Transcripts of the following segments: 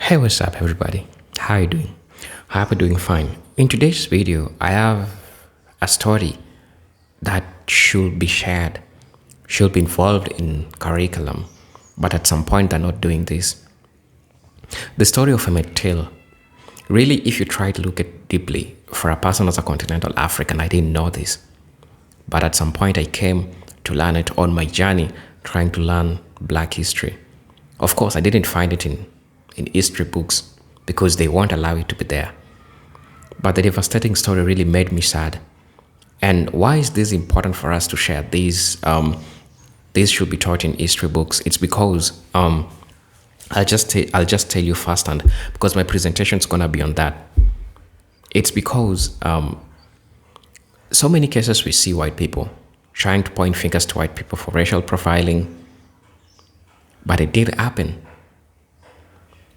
Hey, what's up, everybody? How are you doing? I hope you're doing fine. In today's video, I have a story that should be shared, should be involved in curriculum, but at some point they're not doing this. The story of Emmett Till. Really, if you try to look at deeply, for a person as a continental African, I didn't know this. But at some point, I came to learn it on my journey trying to learn Black history. Of course, I didn't find it in history books because they won't allow it to be there. But the devastating story really made me sad. And why is this important for us to share? These should be taught in history books. It's because I'll just tell you firsthand because my presentation is gonna be on that. It's because so many cases we see white people trying to point fingers to white people for racial profiling, but it did happen.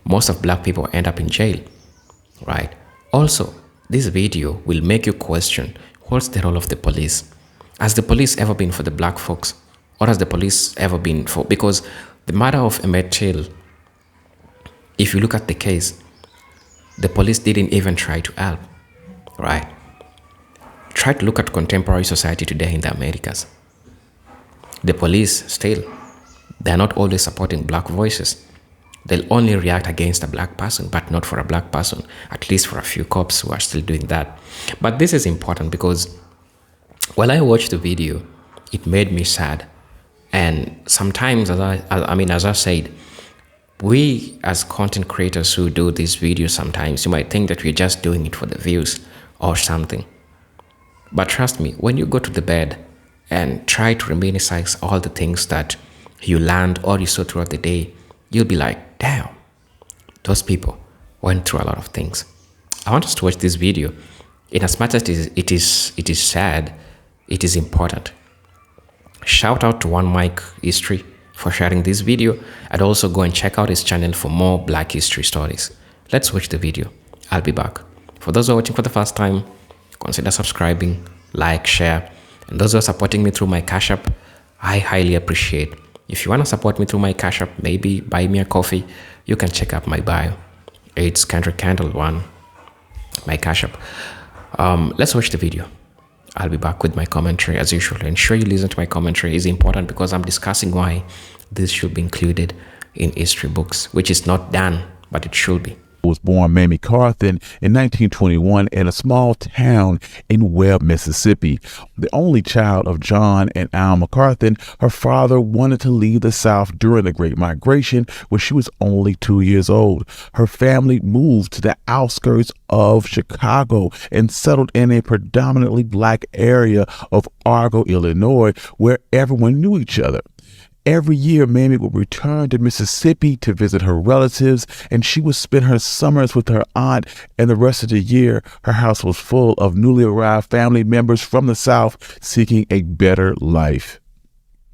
Most of Black people end up in jail, right? Also, this video will make you question what's the role of the police. Has the police ever been for the Black folks? Or has the police ever been for, because the matter of Emmett Till, if you look at the case, the police didn't even try to help, right? Try to look at contemporary society today in the Americas. The police still, they're not always supporting Black voices. They'll only react against a Black person, but not for a Black person, at least for a few cops who are still doing that. But this is important because while I watched the video, it made me sad. And sometimes, as I said, we as content creators who do these videos, sometimes you might think that we're just doing it for the views or something. But trust me, when you go to the bed and try to reminisce all the things that you learned or you saw throughout the day, you'll be like, damn, those people went through a lot of things. I want us to watch this video. In as much as it is sad, it is important. Shout out to One Mic History for sharing this video, and also go and check out his channel for more Black history stories. Let's watch the video. I'll be back. For those who are watching for the first time, consider subscribing, like, share, and those who are supporting me through my Cash App, I highly appreciate. If you want to support me through my Cash App, maybe buy me a coffee, you can check out my bio. It's Kendrick Candle 1, my Cash App. Let's watch the video. I'll be back with my commentary as usual. Ensure you listen to my commentary. It's important because I'm discussing why this should be included in history books, which is not done, but it should be. Was born Mamie Carthen in 1921 in a small town in Webb, Mississippi. The only child of John and Alma Carthen, her father wanted to leave the South during the Great Migration when she was only 2 years old. Her family moved to the outskirts of Chicago and settled in a predominantly Black area of Argo, Illinois, where everyone knew each other. Every year, Mamie would return to Mississippi to visit her relatives, and she would spend her summers with her aunt, and the rest of the year, her house was full of newly arrived family members from the South seeking a better life.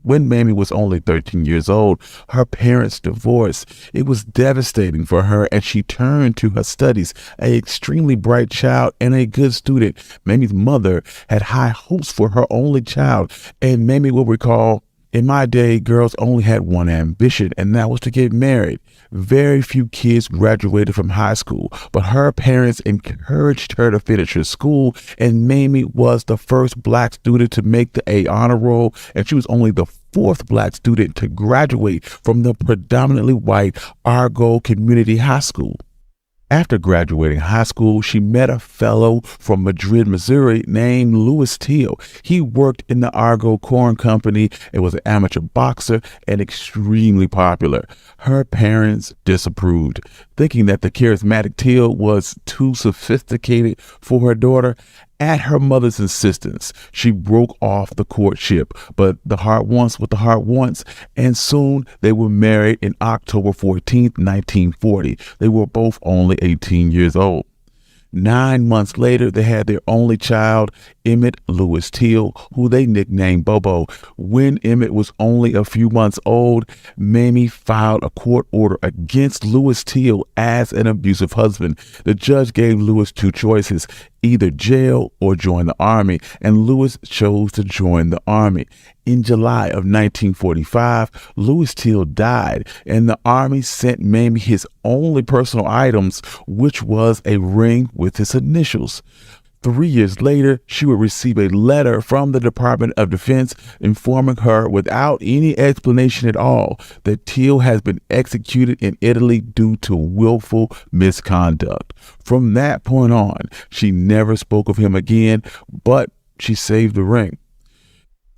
When Mamie was only 13 years old, her parents divorced. It was devastating for her, and she turned to her studies. An extremely bright child and a good student, Mamie's mother had high hopes for her only child, and Mamie will recall, "In my day, girls only had one ambition, and that was to get married. Very few kids graduated from high school, but her parents encouraged her to finish her school, and Mamie was the first Black student to make the A honor roll, and she was only the fourth Black student to graduate from the predominantly white Argo Community High School. After graduating high school, she met a fellow from Madrid, Missouri named Louis Till. He worked in the Argo Corn Company and was an amateur boxer and extremely popular. Her parents disapproved, thinking that the charismatic Till was too sophisticated for her daughter. At her mother's insistence, she broke off the courtship, but the heart wants what the heart wants, and soon they were married in October 14th, 1940. They were both only 18 years old. 9 months later, they had their only child, Emmett Louis Till, who they nicknamed Bobo. When Emmett was only a few months old, Mamie filed a court order against Louis Till as an abusive husband. The judge gave Louis two choices: either jail or join the army, and Lewis chose to join the army. In July of 1945, Lewis Till died, and the army sent Mamie his only personal items, which was a ring with his initials. 3 years later, she would receive a letter from the Department of Defense informing her, without any explanation at all, that Till has been executed in Italy due to willful misconduct. From that point on, she never spoke of him again, but she saved the ring.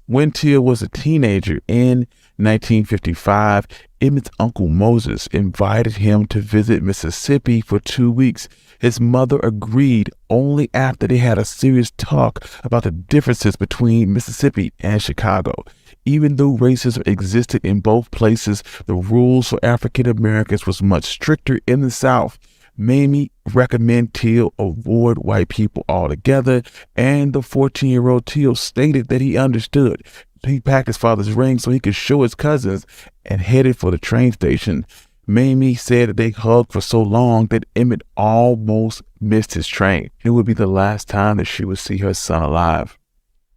When Till was a teenager in 1955, Emmett's uncle Moses invited him to visit Mississippi for 2 weeks. His mother agreed only after they had a serious talk about the differences between Mississippi and Chicago. Even though racism existed in both places, the rules for African Americans was much stricter in the South. Mamie recommended Till avoid white people altogether, and the 14-year-old Till stated that he understood. He packed his father's ring so he could show his cousins and headed for the train station. Mamie said that they hugged for so long that Emmett almost missed his train. It would be the last time that she would see her son alive.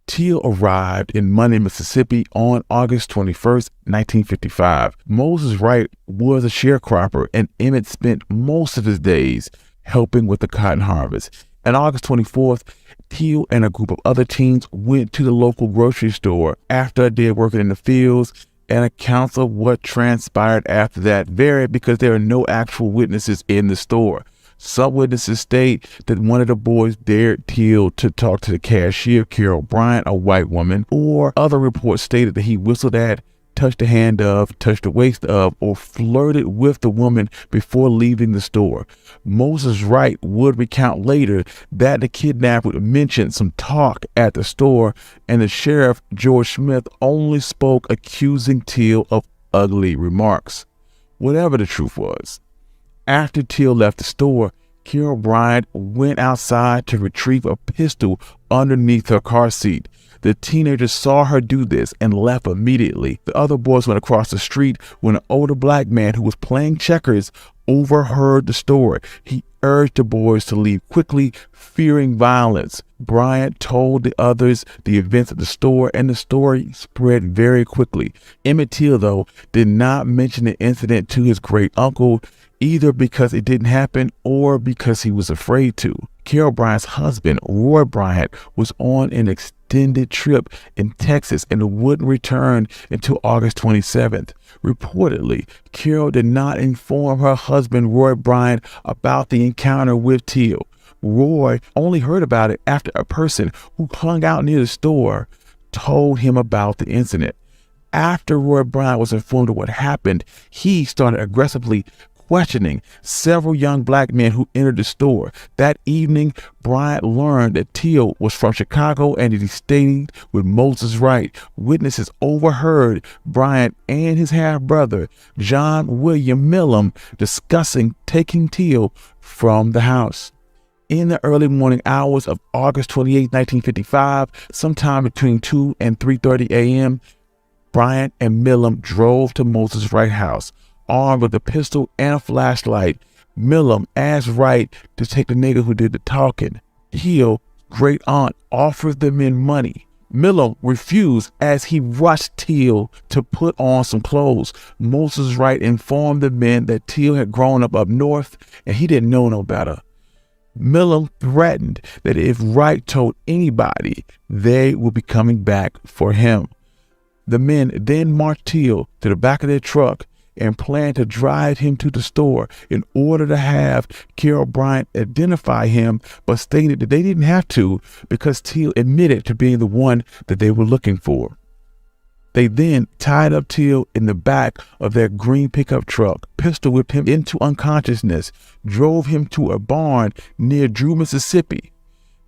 Till arrived in Money, Mississippi on August 21st, 1955. Moses Wright was a sharecropper, and Emmett spent most of his days helping with the cotton harvest. On August 24th, Till and a group of other teens went to the local grocery store after a day of working in the fields, and accounts of what transpired after that vary because there are no actual witnesses in the store. Some witnesses state that one of the boys dared Till to talk to the cashier, Carol Bryant, a white woman, or other reports stated that he whistled at, touched the hand of, touched the waist of, or flirted with the woman before leaving the store. Moses Wright would recount later that the kidnapper would mention some talk at the store, and the sheriff, George Smith, only spoke accusing Till of ugly remarks. Whatever the truth was, after Till left the store, Carol Bryant went outside to retrieve a pistol underneath her car seat. The teenager saw her do this and left immediately. The other boys went across the street when an older black man who was playing checkers overheard the story. He urged the boys to leave quickly, fearing violence. Bryant told the others the events at the store, and the story spread very quickly. Emmett Till, though, did not mention the incident to his great uncle, either because it didn't happen or because he was afraid to. Carol Bryant's husband, Roy Bryant, was on an extended trip in Texas and wouldn't return until August 27th. Reportedly, Carol did not inform her husband, Roy Bryant, about the encounter with Till. Roy only heard about it after a person who hung out near the store told him about the incident. After Roy Bryant was informed of what happened, he started aggressively questioning several young black men who entered the store. That evening, Bryant learned that Till was from Chicago and that he stayed with Moses Wright. Witnesses overheard Bryant and his half-brother, John William Millam, discussing taking Till from the house. In the early morning hours of August 28, 1955, sometime between 2 and 3:30 a.m., Bryant and Millam drove to Moses Wright's house, armed with a pistol and a flashlight. Millam asked Wright to take the nigga who did the talking. Till's great aunt offered the men money. Millam refused as he rushed Till to put on some clothes. Moses Wright informed the men that Till had grown up north and he didn't know no better. Millam threatened that if Wright told anybody, they would be coming back for him. The men then marched Till to the back of their truck and planned to drive him to the store in order to have Carol Bryant identify him, but stated that they didn't have to because Till admitted to being the one that they were looking for. They then tied up Till in the back of their green pickup truck, pistol whipped him into unconsciousness, drove him to a barn near Drew, Mississippi.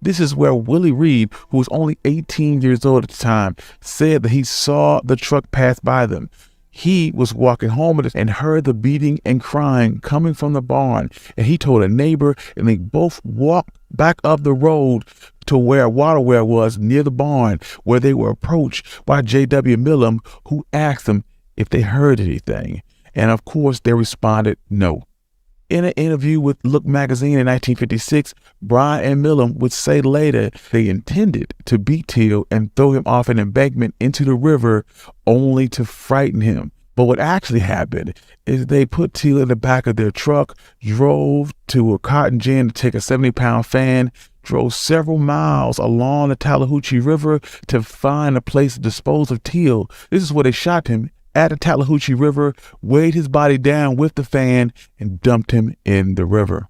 This is where Willie Reed, who was only 18 years old at the time, said that he saw the truck pass by them. He was walking home and heard the beating and crying coming from the barn, and he told a neighbor, and they both walked back up the road to where a water well was near the barn, where they were approached by J.W. Millam, who asked them if they heard anything. And of course, they responded no. In an interview with Look magazine in 1956, Bryant and Millam would say later they intended to beat Till and throw him off an embankment into the river only to frighten him. But what actually happened is they put Till in the back of their truck, drove to a cotton gin to take a 70-pound fan, drove several miles along the Tallahatchie River to find a place to dispose of Till. This is where they shot him at the Tallahatchie River, weighed his body down with the fan, and dumped him in the river.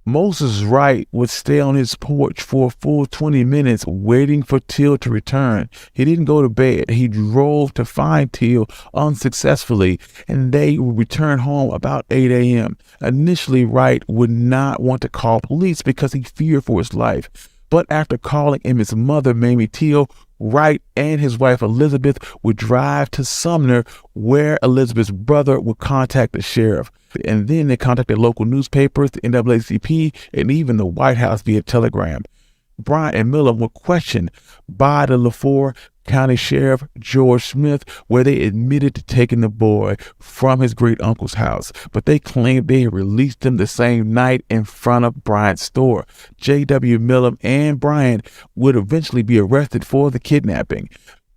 Moses Wright would stay on his porch for a full 20 minutes waiting for Till to return. He didn't go to bed. He drove to find Till unsuccessfully, and they would return home about 8 a.m. Initially, Wright would not want to call police because he feared for his life. But after calling Emmett's mother, Mamie Till, Wright and his wife Elizabeth would drive to Sumner, where Elizabeth's brother would contact the sheriff. And then they contacted local newspapers, the NAACP, and even the White House via telegram. Bryant and Millam were questioned by the LaFleur County Sheriff George Smith, where they admitted to taking the boy from his great uncle's house, but they claimed they had released him the same night in front of Bryant's store. J.W. Millam and Bryant would eventually be arrested for the kidnapping.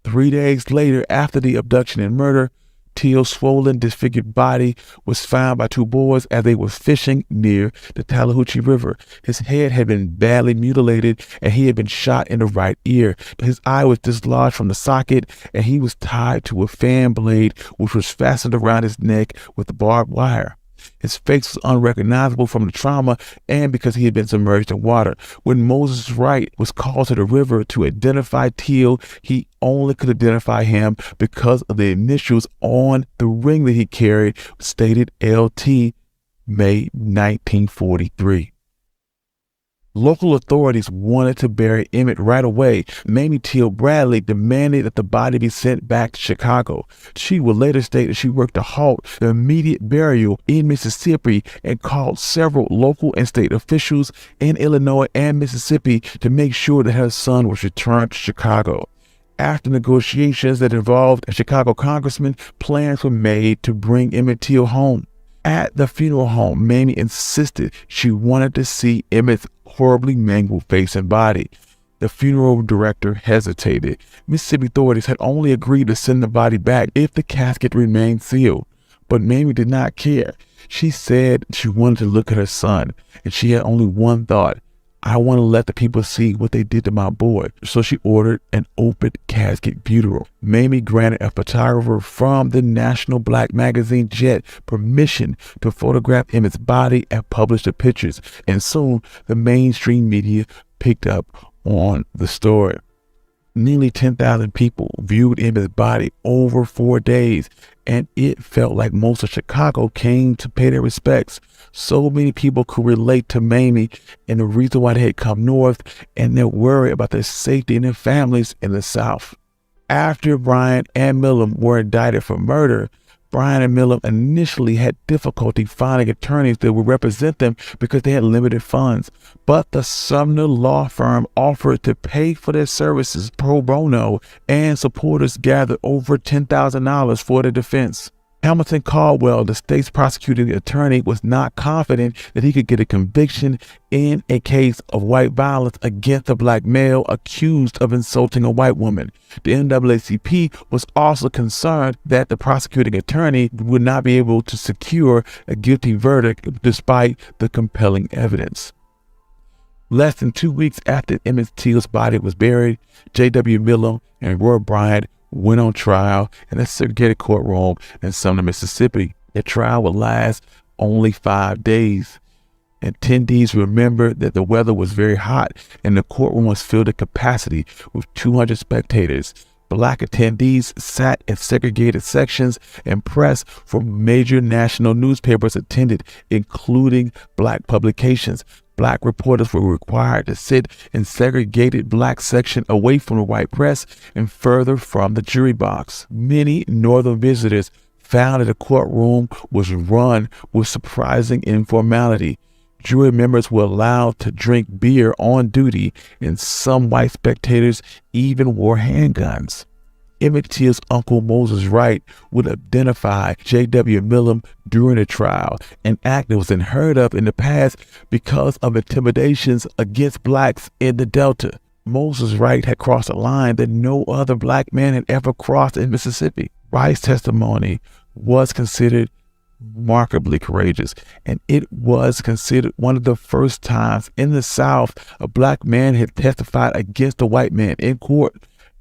3 days later, after the abduction and murder, Till's swollen, disfigured body was found by two boys as they were fishing near the Tallahatchie River. His head had been badly mutilated and he had been shot in the right ear. His eye was dislodged from the socket and he was tied to a fan blade which was fastened around his neck with barbed wire. His face was unrecognizable from the trauma and because he had been submerged in water. When Moses Wright was called to the river to identify Till, he only could identify him because of the initials on the ring that he carried, stated LT, May 1943. Local authorities wanted to bury Emmett right away. Mamie Till Bradley demanded that the body be sent back to Chicago. She would later state that she worked to halt the immediate burial in Mississippi and called several local and state officials in Illinois and Mississippi to make sure that her son was returned to Chicago. After negotiations that involved a Chicago congressman, plans were made to bring Emmett Till home. At the funeral home, Mamie insisted she wanted to see Emmett's horribly mangled face and body. The funeral director hesitated. Mississippi authorities had only agreed to send the body back if the casket remained sealed. But Mamie did not care. She said she wanted to look at her son, and she had only one thought: I want to let the people see what they did to my boy. So she ordered an open casket funeral. Mamie granted a photographer from the National Black magazine Jet permission to photograph Emmett's body and publish the pictures. And soon the mainstream media picked up on the story. Nearly 10,000 people viewed Emmett's body over 4 days, and it felt like most of Chicago came to pay their respects. So many people could relate to Mamie and the reason why they had come north and their worry about their safety and their families in the South. After Bryant and Millam were indicted for murder, Bryant and Millam initially had difficulty finding attorneys that would represent them because they had limited funds. But the Sumner law firm offered to pay for their services pro bono, and supporters gathered over $10,000 for the defense. Hamilton Caldwell, the state's prosecuting attorney, was not confident that he could get a conviction in a case of white violence against a black male accused of insulting a white woman. The NAACP was also concerned that the prosecuting attorney would not be able to secure a guilty verdict despite the compelling evidence. Less than 2 weeks after Emmett Till's body was buried, J.W. Millam and Roy Bryant went on trial in a segregated courtroom in Sumner, Mississippi. The trial would last only 5 days. Attendees remembered that the weather was very hot and the courtroom was filled to capacity with 200 spectators. Black attendees sat in segregated sections, and press from major national newspapers attended, including black publications. Black reporters were required to sit in segregated black section away from the white press and further from the jury box. Many northern visitors found that the courtroom was run with surprising informality. Jury members were allowed to drink beer on duty, and some white spectators even wore handguns. Emmett Till's uncle Moses Wright would identify J.W. Millam during the trial, an act that was unheard of in the past because of intimidations against blacks in the Delta. Moses Wright had crossed a line that no other black man had ever crossed in Mississippi. Wright's testimony was considered remarkably courageous, and it was considered one of the first times in the South a black man had testified against a white man in court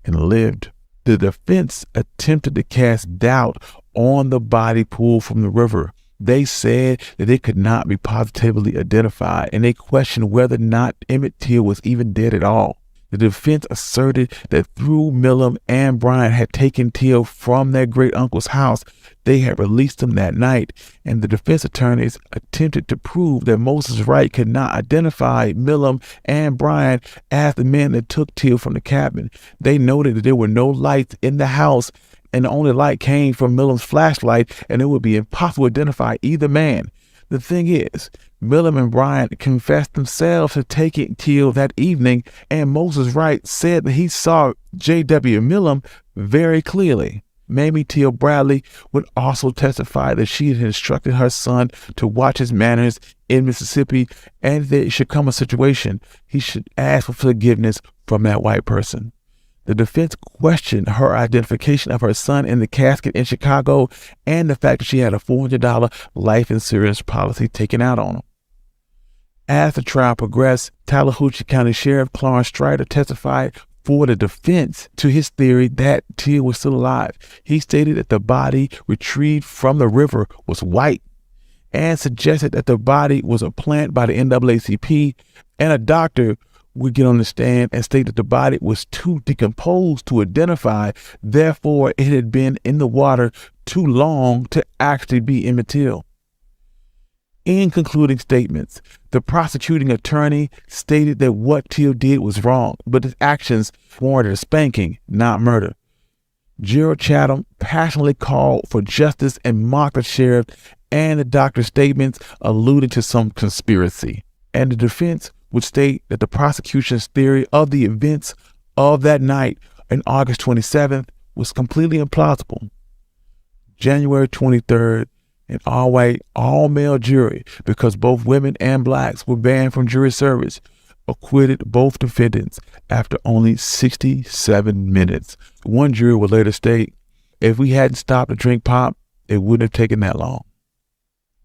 and lived. The defense attempted to cast doubt on the body pulled from the river. They said that it could not be positively identified, and they questioned whether or not Emmett Till was even dead at all. The defense asserted that through Millam and Bryant had taken Till from their great uncle's house, they had released him that night, and the defense attorneys attempted to prove that Moses Wright could not identify Millam and Bryant as the men that took Till from the cabin. They noted that there were no lights in the house, and the only light came from Millam's flashlight, and it would be impossible to identify either man. The thing is, Millam and Bryant confessed themselves to taking Till that evening, and Moses Wright said that he saw J.W. Millam very clearly. Mamie Till Bradley would also testify that she had instructed her son to watch his manners in Mississippi, and that should come a situation, he should ask for forgiveness from that white person. The defense questioned her identification of her son in the casket in Chicago and the fact that she had a $400 life insurance policy taken out on him. As the trial progressed, Tallahatchie County Sheriff Clarence Strider testified for the defense to his theory that Till was still alive. He stated that the body retrieved from the river was white and suggested that the body was a plant by the NAACP, and a doctor would get on the stand and state that the body was too decomposed to identify, therefore it had been in the water too long to actually be Emmett Till. In concluding statements, the prosecuting attorney stated that what Till did was wrong, but his actions warranted a spanking, not murder. Gerald Chatham passionately called for justice and mocked the sheriff and the doctor's statements alluding to some conspiracy. And the defense would state that the prosecution's theory of the events of that night on August 27th was completely implausible. January 23rd, an all-white, all-male jury, because both women and blacks were banned from jury service, acquitted both defendants after only 67 minutes. One juror would later state, if we hadn't stopped to drink pop, it wouldn't have taken that long.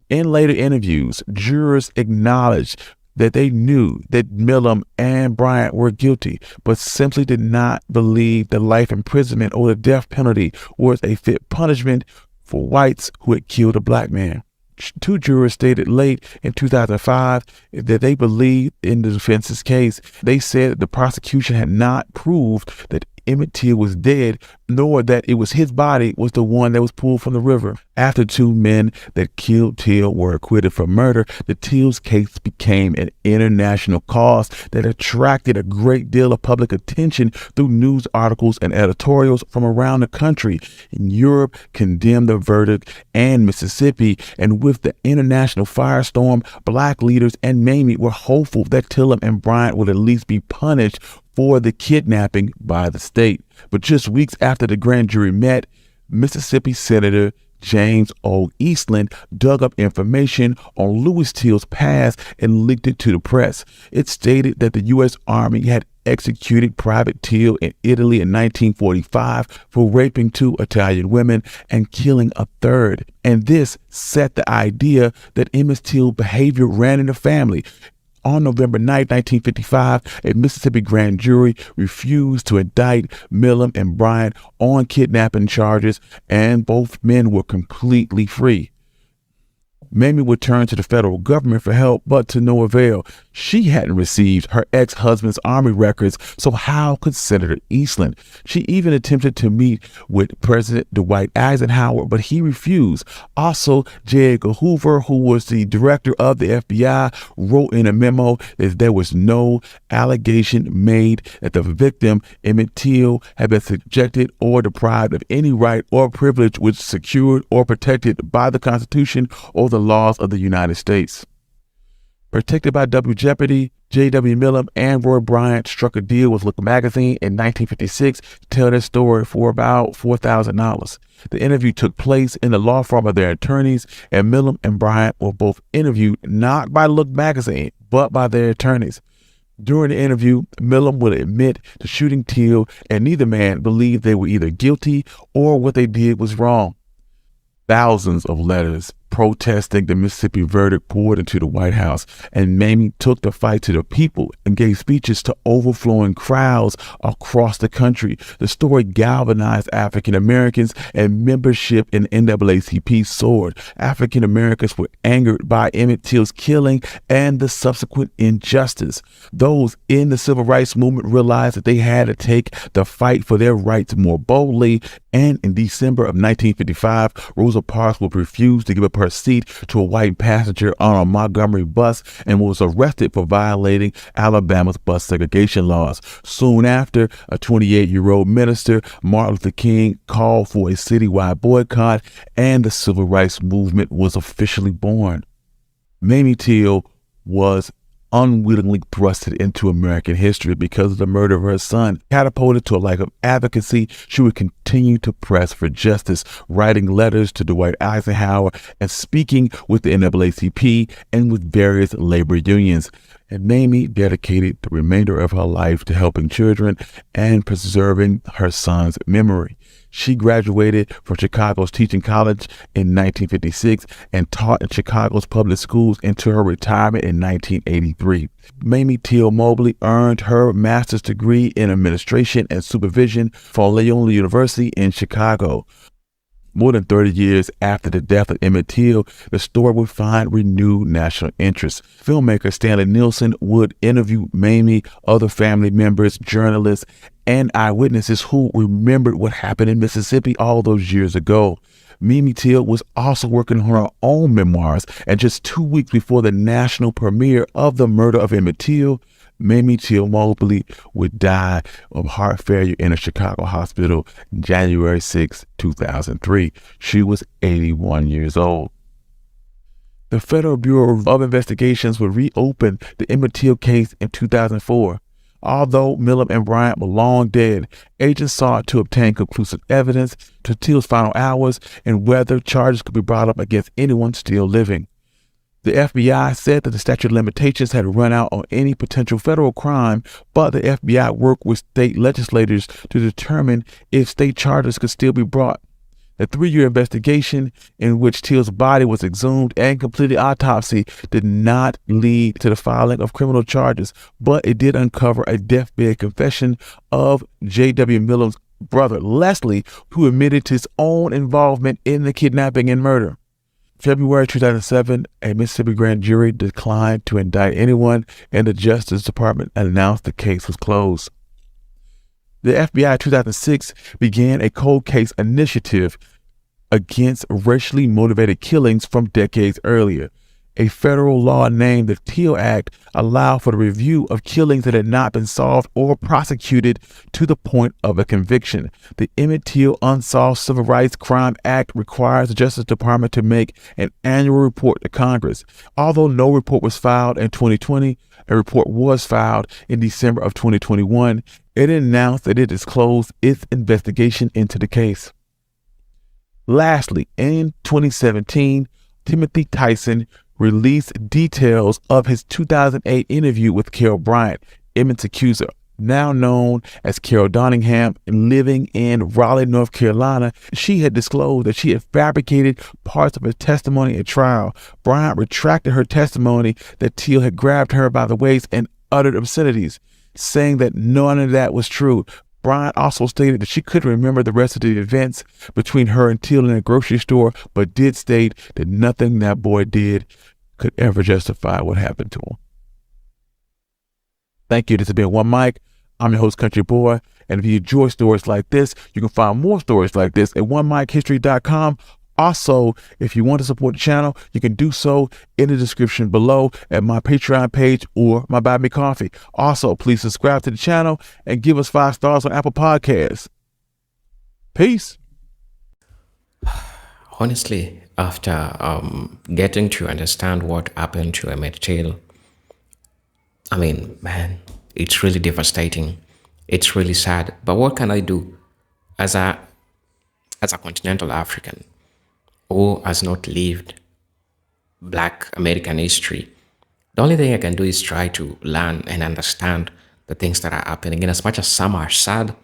In later interviews, jurors acknowledged that they knew that Millam and Bryant were guilty, but simply did not believe the life imprisonment or the death penalty was a fit punishment for whites who had killed a black man. Two jurors stated late in 2005 that they believed in the defense's case. They said that the prosecution had not proved that Emmett Till was dead, nor that it was his body was the one that was pulled from the river. After two men that killed Till were acquitted for murder, the Till's case became an international cause that attracted a great deal of public attention through news articles and editorials from around the country. In Europe condemned the verdict, and Mississippi, and with the international firestorm, black leaders and Mamie were hopeful that Till and Bryant would at least be punished for the kidnapping by the state. But just weeks after the grand jury met, Mississippi Senator James O. Eastland dug up information on Louis Till's past and leaked it to the press. It stated that the U.S. Army had executed Private Till in Italy in 1945 for raping two Italian women and killing a third. And this set the idea that Emmett Till behavior ran in the family. On November 9, 1955, a Mississippi grand jury refused to indict Millam and Bryant on kidnapping charges, and both men were completely free. Mamie would turn to the federal government for help, but to no avail. She hadn't received her ex-husband's army records, so how could Senator Eastland? She even attempted to meet with President Dwight Eisenhower, but he refused. Also, J. Edgar Hoover, who was the director of the FBI, wrote in a memo that there was no allegation made that the victim, Emmett Till, had been subjected or deprived of any right or privilege which secured or protected by the Constitution or the laws of the United States. Protected by double jeopardy, J.W. Millam and Roy Bryant struck a deal with Look magazine in 1956 to tell their story for about $4,000. The interview took place in the law firm of their attorneys, and Millam and Bryant were both interviewed not by Look magazine, but by their attorneys. During the interview, Millam would admit to shooting Till, and neither man believed they were either guilty or what they did was wrong. Thousands of letters protesting the Mississippi verdict poured into the White House, and Mamie took the fight to the people and gave speeches to overflowing crowds across the country. The story galvanized African Americans, and membership in NAACP soared. African Americans were angered by Emmett Till's killing and the subsequent injustice. Those in the civil rights movement realized that they had to take the fight for their rights more boldly, and in December of 1955, Rosa Parks would refuse to give up her seat to a white passenger on a Montgomery bus and was arrested for violating Alabama's bus segregation laws. Soon after, a 28-year-old minister, Martin Luther King, called for a citywide boycott, and the civil rights movement was officially born. Mamie Till was unwittingly thrusted into American history because of the murder of her son. Catapulted to a life of advocacy, she would continue to press for justice, writing letters to Dwight Eisenhower and speaking with the NAACP and with various labor unions. And Mamie dedicated the remainder of her life to helping children and preserving her son's memory. She graduated from Chicago's Teaching College in 1956 and taught in Chicago's public schools until her retirement in 1983. Mamie Till Mobley earned her master's degree in administration and supervision from Loyola University in Chicago. More than 30 years after the death of Emmett Till, the story would find renewed national interest. Filmmaker Stanley Nielsen would interview Mamie, other family members, journalists, and eyewitnesses who remembered what happened in Mississippi all those years ago. Mamie Till was also working on her own memoirs, and just 2 weeks before the national premiere of The Murder of Emmett Till, Mamie Till Mobley would die of heart failure in a Chicago hospital January 6, 2003. She was 81 years old. The Federal Bureau of Investigations would reopen the Emmett Till case in 2004. Although Millam and Bryant were long dead, agents sought to obtain conclusive evidence to Till's final hours and whether charges could be brought up against anyone still living. The FBI said that the statute of limitations had run out on any potential federal crime, but the FBI worked with state legislators to determine if state charges could still be brought. The 3-year investigation in which Till's body was exhumed and completed autopsy did not lead to the filing of criminal charges, but it did uncover a deathbed confession of J.W. Millam's brother, Leslie, who admitted to his own involvement in the kidnapping and murder. February 2007, a Mississippi grand jury declined to indict anyone, and the Justice Department announced the case was closed. The FBI in 2006 began a cold case initiative against racially motivated killings from decades earlier. A federal law named the Till Act allowed for the review of killings that had not been solved or prosecuted to the point of a conviction. The Emmett Till Unsolved Civil Rights Crime Act requires the Justice Department to make an annual report to Congress. Although no report was filed in 2020, a report was filed in December of 2021. It announced that it has closed its investigation into the case. Lastly, in 2017, Timothy Tyson released details of his 2008 interview with Carol Bryant, Emmett's accuser, now known as Carol Donningham, living in Raleigh, North Carolina. She had disclosed that she had fabricated parts of her testimony at trial. Bryant retracted her testimony that Till had grabbed her by the waist and uttered obscenities, saying that none of that was true. Bryant also stated that she couldn't remember the rest of the events between her and Till in a grocery store, but did state that nothing that boy did could ever justify what happened to him. Thank you. This has been One Mic. I'm your host, Country Boy. And if you enjoy stories like this, you can find more stories like this at onemichistory.com. Also, if you want to support the channel, you can do so in the description below at my Patreon page or my Buy Me Coffee. Also, please subscribe to the channel and give us 5 stars on Apple Podcasts. Peace. Honestly, after getting to understand what happened to Emmett Till, I mean, man, it's really devastating. It's really sad. But what can I do as a continental African who has not lived Black American history? The only thing I can do is try to learn and understand the things that are happening. And as much as some are sad,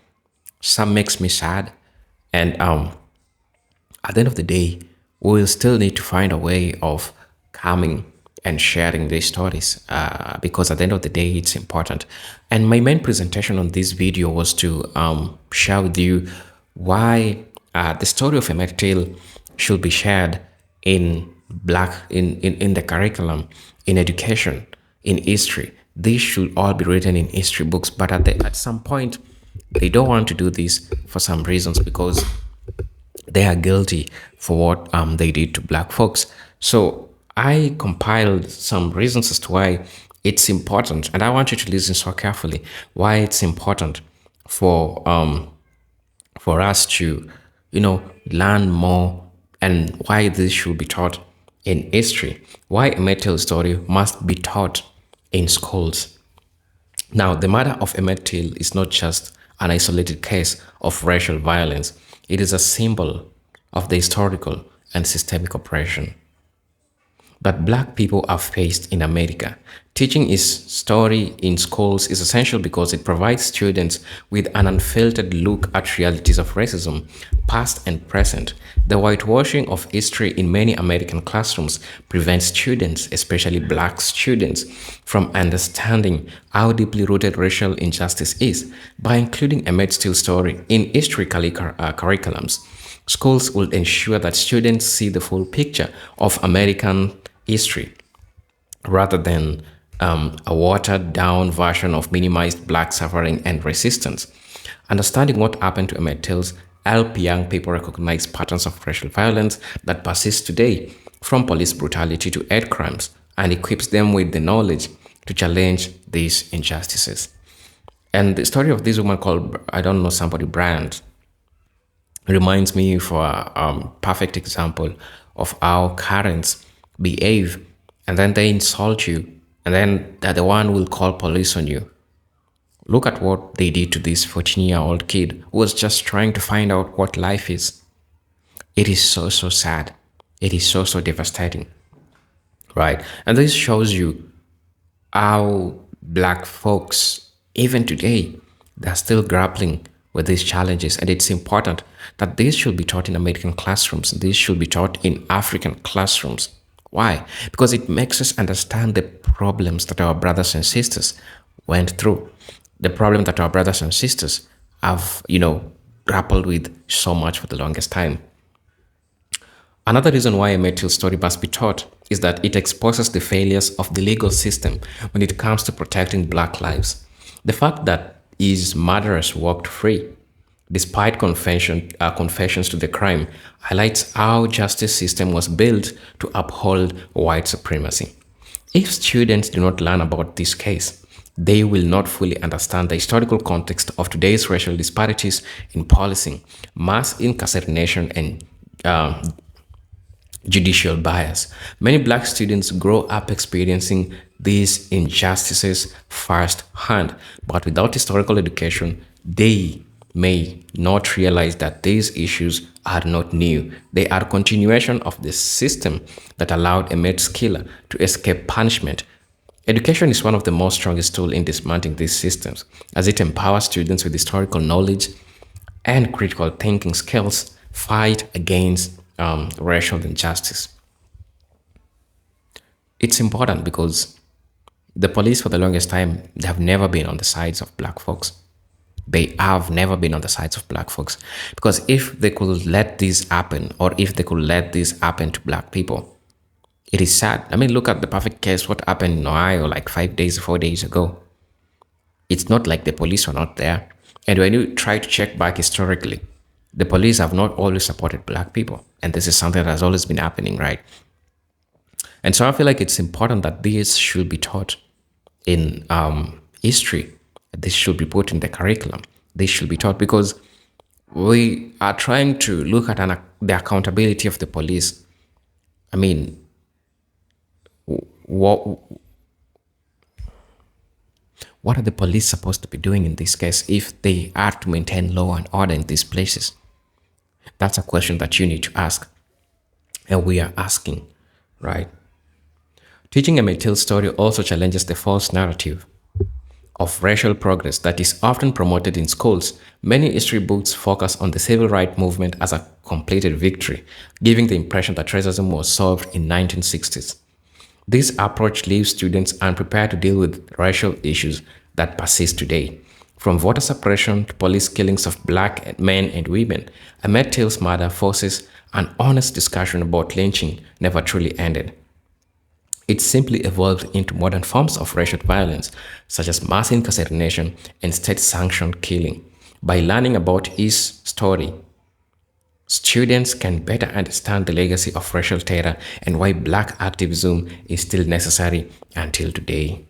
some makes me sad, and at the end of the day, we will still need to find a way of calming and sharing these stories because at the end of the day, it's important. And my main presentation on this video was to share with you why the story of Emmett Till should be shared in the curriculum, in education, in history. These should all be written in history books, but at some point, they don't want to do this for some reasons because they are guilty for what they did to black folks. So I compiled some reasons as to why it's important, and I want you to listen so carefully. Why it's important for us to, learn more, and why this should be taught in history. Why a metal story must be taught in schools. Now, the murder of Emmett Till is not just an isolated case of racial violence, it is a symbol of the historical and systemic oppression that black people have faced in America. Teaching his story in schools is essential because it provides students with an unfiltered look at realities of racism, past and present. The whitewashing of history in many American classrooms prevents students, especially black students, from understanding how deeply rooted racial injustice is. By including Emmett Till's story in history curriculums, schools will ensure that students see the full picture of American history rather than a watered down version of minimized black suffering and resistance. Understanding what happened to Emmett Tills help young people recognize patterns of racial violence that persist today, from police brutality to hate crimes, and equips them with the knowledge to challenge these injustices. And the story of this woman called, I don't know, somebody Brand, reminds me for a perfect example of how Karens behave, and then they insult you, and then that the one will call police on you. Look at what they did to this 14-year-old kid who was just trying to find out what life is. It is so, so sad. It is so, so devastating, right? And this shows you how black folks, even today, they're still grappling with these challenges. And it's important that this should be taught in American classrooms. This should be taught in African classrooms. Why? Because it makes us understand the problems that our brothers and sisters went through, the problem that our brothers and sisters have, grappled with so much for the longest time. Another reason why a Till story must be taught is that it exposes the failures of the legal system when it comes to protecting black lives. The fact that his murderers walked free, despite confessions to the crime, highlights how justice system was built to uphold white supremacy. If students do not learn about this case, they will not fully understand the historical context of today's racial disparities in policing, mass incarceration, and judicial bias. Many black students grow up experiencing these injustices firsthand, but without historical education, they may not realize that these issues are not new. They are a continuation of the system that allowed Emmett's killer to escape punishment. Education is one of the most strongest tools in dismantling these systems, as it empowers students with historical knowledge and critical thinking skills fight against racial injustice. It's important because the police, for the longest time, they have never been on the sides of black folks. They have never been on the sides of black folks. Because if they could let this happen, or if they could let this happen to black people, it is sad. I mean, look at the perfect case, what happened in Ohio like 5 days, 4 days ago. It's not like the police were not there. And when you try to check back historically, the police have not always supported black people. And this is something that has always been happening, right? And so I feel like it's important that this should be taught in history. This should be put in the curriculum. This should be taught because we are trying to look at the accountability of the police. I mean, what What are the police supposed to be doing in this case if they are to maintain law and order in these places? That's a question that you need to ask. And we are asking, right? Teaching Emmett Till's story also challenges the false narrative of racial progress that is often promoted in schools. Many history books focus on the civil rights movement as a completed victory, giving the impression that racism was solved in 1960s. This approach leaves students unprepared to deal with racial issues that persist today. From voter suppression to police killings of black men and women, Emmett Till's murder forces an honest discussion about lynching never truly ended. It simply evolved into modern forms of racial violence, such as mass incarceration and state sanctioned killing. By learning about his story, students can better understand the legacy of racial terror and why black activism is still necessary until today.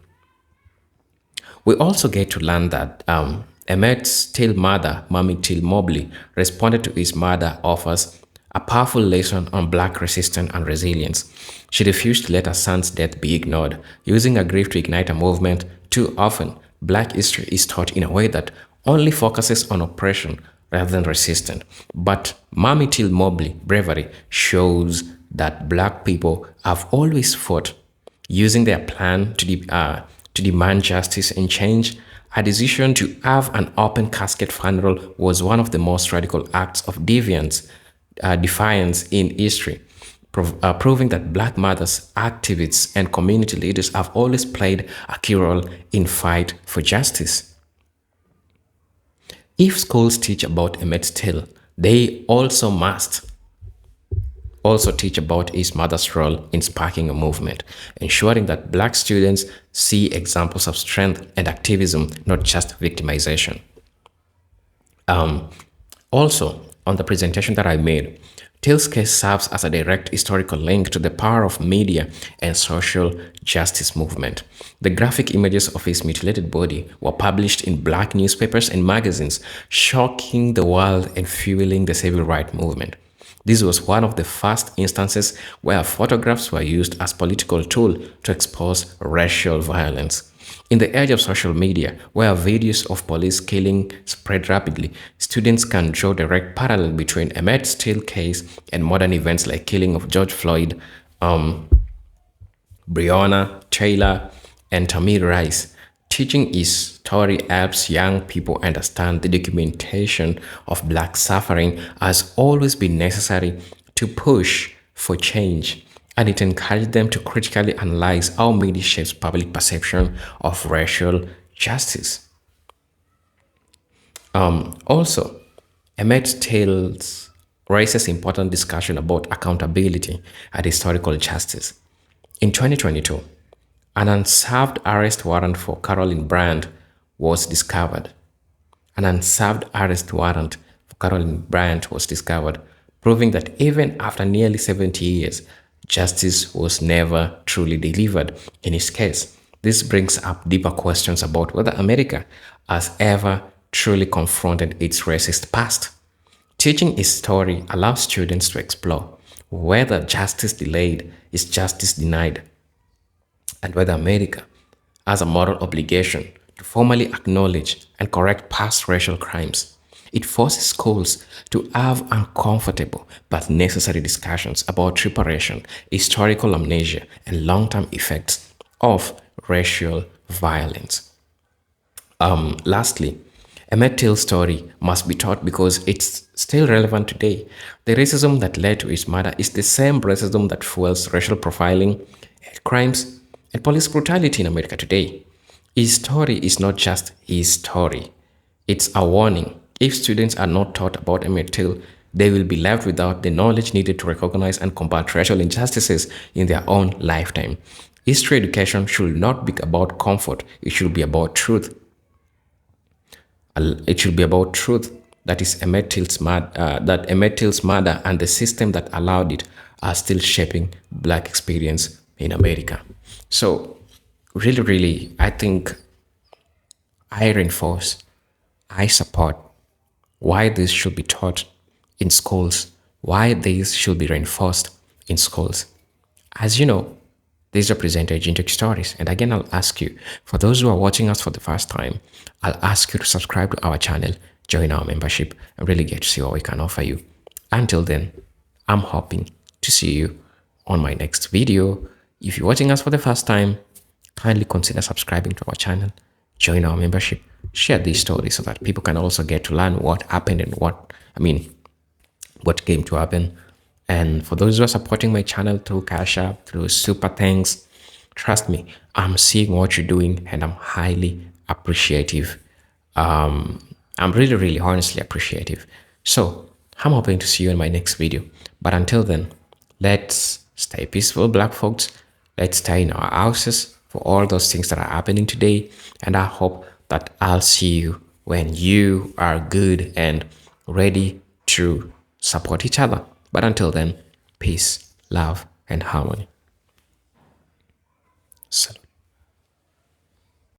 We also get to learn that Emmett's Till mother, Mamie Till Mobley, responded to his mother offers a powerful lesson on black resistance and resilience. She refused to let her son's death be ignored, using her grief to ignite a movement. Too often, black history is taught in a way that only focuses on oppression rather than resistance. But Mamie Till Mobley bravery shows that black people have always fought, using their plan to demand justice and change. Her decision to have an open casket funeral was one of the most radical acts of defiance in history, proving that black mothers, activists, and community leaders have always played a key role in fight for justice. If schools teach about Emmett Till, they also teach about his mother's role in sparking a movement, ensuring that black students see examples of strength and activism, not just victimization. Also, on the presentation that I made, Till's case serves as a direct historical link to the power of media and social justice movement. The graphic images of his mutilated body were published in black newspapers and magazines, shocking the world and fueling the civil rights movement. This was one of the first instances where photographs were used as political tool to expose racial violence. In the age of social media, where videos of police killing spread rapidly, students can draw direct parallel between Emmett Till case and modern events like killing of George Floyd, Breonna Taylor, and Tamir Rice. Teaching his story helps young people understand the documentation of black suffering has always been necessary to push for change, and it encouraged them to critically analyze how media shapes public perception of racial justice. Also, Emmett Till's raises important discussion about accountability and historical justice. In 2022, an unserved arrest warrant for Carolyn Brand was discovered. An unserved arrest warrant for Carolyn Bryant was discovered, proving that even after nearly 70 years, justice was never truly delivered in his case. This brings up deeper questions about whether America has ever truly confronted its racist past. Teaching his story allows students to explore whether justice delayed is justice denied, and whether America has a moral obligation to formally acknowledge and correct past racial crimes. It forces schools to have uncomfortable but necessary discussions about reparation, historical amnesia, and long-term effects of racial violence. Lastly, Emmett Till's story must be taught because it's still relevant today. The racism that led to his murder is the same racism that fuels racial profiling, hate crimes, and police brutality in America today. His story is not just his story, it's a warning. If students are not taught about Emmett Till, they will be left without the knowledge needed to recognize and combat racial injustices in their own lifetime. History education should not be about comfort, it should be about truth. It should be about truth that is that Emmett Till's murder and the system that allowed it are still shaping black experience in America. So really, I think I reinforce, I support why this should be taught in schools, why this should be reinforced in schools. As you know, These represent authentic stories. And again, I'll ask you, for those who are watching us for the first time, I'll ask you to subscribe to our channel, join our membership, and really get to see what we can offer you. Until then, I'm hoping to see you on my next video. If you're watching us for the first time, kindly consider subscribing to our channel, join our membership, share these stories so that people can also get to learn what happened and what came to happen. And for those who are supporting my channel through Cash App, through Super Thanks, trust me, I'm seeing what you're doing and I'm highly appreciative. I'm really, really honestly appreciative. So I'm hoping to see you in my next video. But until then, let's stay peaceful, black folks. Let's stay in our houses for all those things that are happening today. And I hope that I'll see you when you are good and ready to support each other. But until then, peace, love, and harmony. Salam.